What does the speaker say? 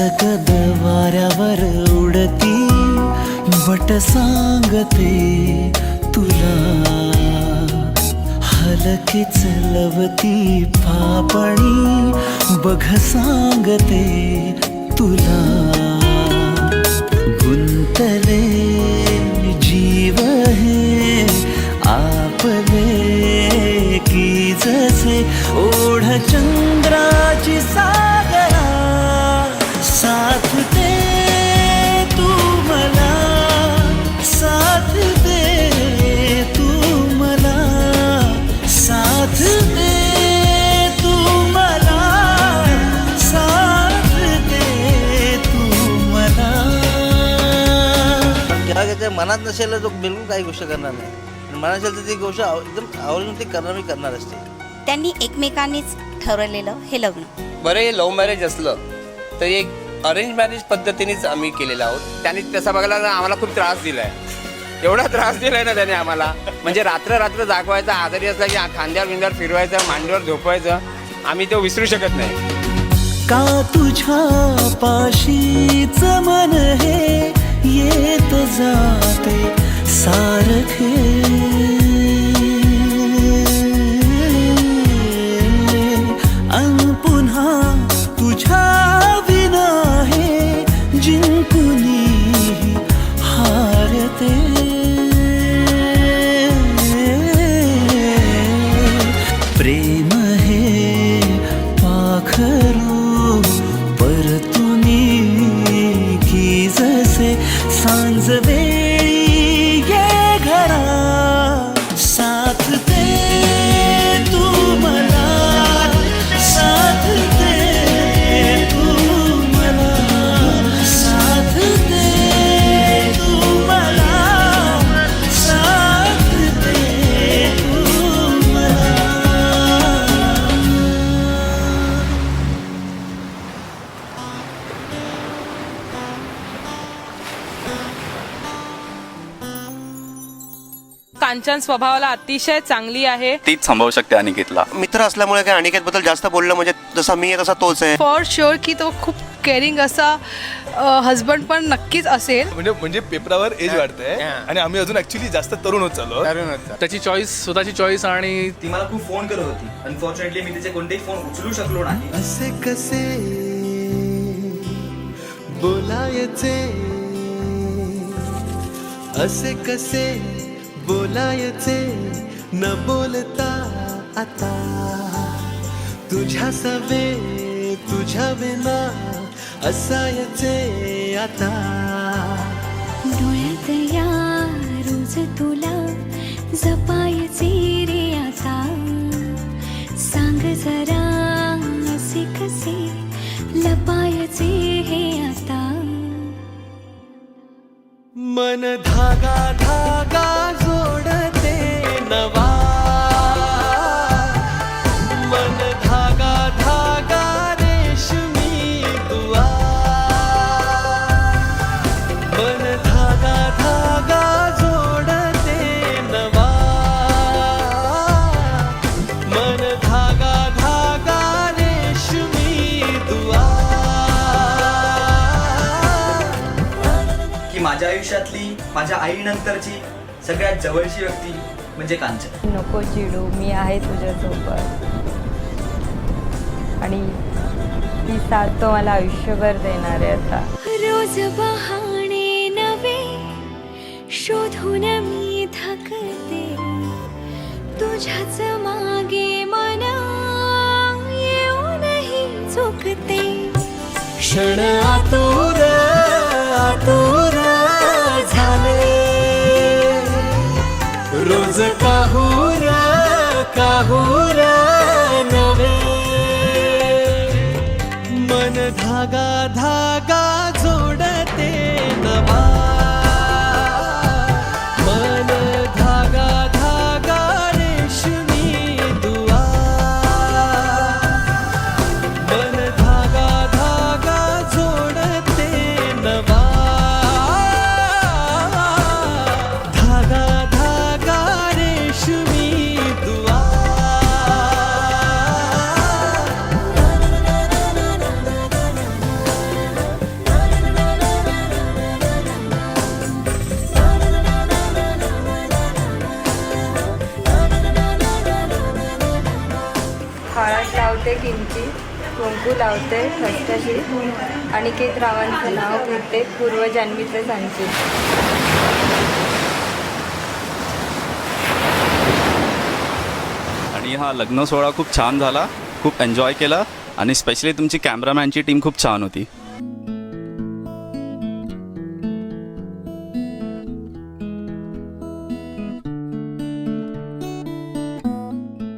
गदगद वाऱ्यावर उडती बट सांगते तुला, हलकेच लवती पापणी बघ सांगते तुला. गुंतले जीव हे आपले की जसे ओढ चंद्राची सागरा, साथ दे तू मला, साथ दे तू मला, साथ दे तू मला, साथ दे तू मला. त्या मनात नसेल तो बिलकुल काही गोष्ट करणार नाही, मनात असेल तर ती गोष्ट एकदम आवडून ती करणार असते. त्यांनी एकमेकांनीच ठरवलेलं हे लग्न. बरं, हे लव्ह मॅरेज असलं तरी एक अरेंज मॅरेज पद्धतीनेच आम्ही केलेलं आहोत. त्यांनी तसं बघायला आम्हाला खूप त्रास दिलाय, एवढा त्रास दिलाय ना त्याने आम्हाला. म्हणजे रात्र जागवायचा, आजारी असला की खांद्यावर बिंद्यावर फिरवायचं, मांडीवर झोपवायचं, आम्ही तो विसरू शकत नाही. का तुझ्या पाशीच मन हे येत जाते सारखे, अन पुन्हा तुझ्या विना हे जिंकुनी हारते. प्रेम हे पाखरू परतुनी की जसे सांज वेळी ये घरा, साथ दे तू मला, साथ दे तू मला, साथ दे तू मला, साथ दे तू मला. कांचन स्वभावाला अतिशय चांगली आहे, तीच सांभाळू शकते अनिकेतला. मित्र असल्यामुळे काय अनिकेत बद्दल जास्त बोललं म्हणजे जसा मी आहे तसा तोच आहे. फॉर शुअर की तो खूप केअरिंग असा हजबंड पण नक्कीच असेल. म्हणजे पेपरावर एज वाढतंय आणि आम्ही अजून ऍक्च्युली जास्त तरुण होत चाललो. त्याची चॉईस, स्वतःची चॉईस, आणि ती मला खूप फोन करत होती. अनफॉर्च्युनेटली मी तिचे कोणतेही फोन उचलू शकलो नाही. असे कसे बोलायचे, असे कसे बोलायचे न बोलता आता, तुझ्या सवे तुझ्या विना असायचे आता. डोळ्यात या रोज तुला जपायचे रे आता, सांग जरा असे कसे लपायचे हे आता. मन धागा धागा जोडते नवा, मन धागा धागा रेशमी दुआ, मन धागा धागा जोडते नवा, मन धागा धागा रेशमी दुआ. की माझ्या आयुष्यातली माझ्या आईनंतरची सगळ्यात जवळची व्यक्ती म्हणजे कांचन. नको चिडू, मी आहे तुझ्यासोबत, आणि ती साथ तो मला आयुष्यभर देणार आहे आता. रोज बहाणे नवे शोधून मी थकते, तुझ्याच मागे मन येऊनही चुकते. क्षण आतुर आतुर झाले, रोज काहूर काहूर नवे, मन धागा धागा जोडते नवा, मन धागा धागा रेशमी दुआ, मन धागा धागा जोडते नवा, धागा धागा रेशमी दुआ. लावते किंचित कुंकू लावते ठसठशी अनिकेत रावांचं नाव घेते पूर्वजन्मीचे संचित. आणि हा लग्न सोहळा खूप छान झाला, खूप एन्जॉय केला आणि स्पेशली तुमची कॅमेरामॅनची टीम खूप छान होती.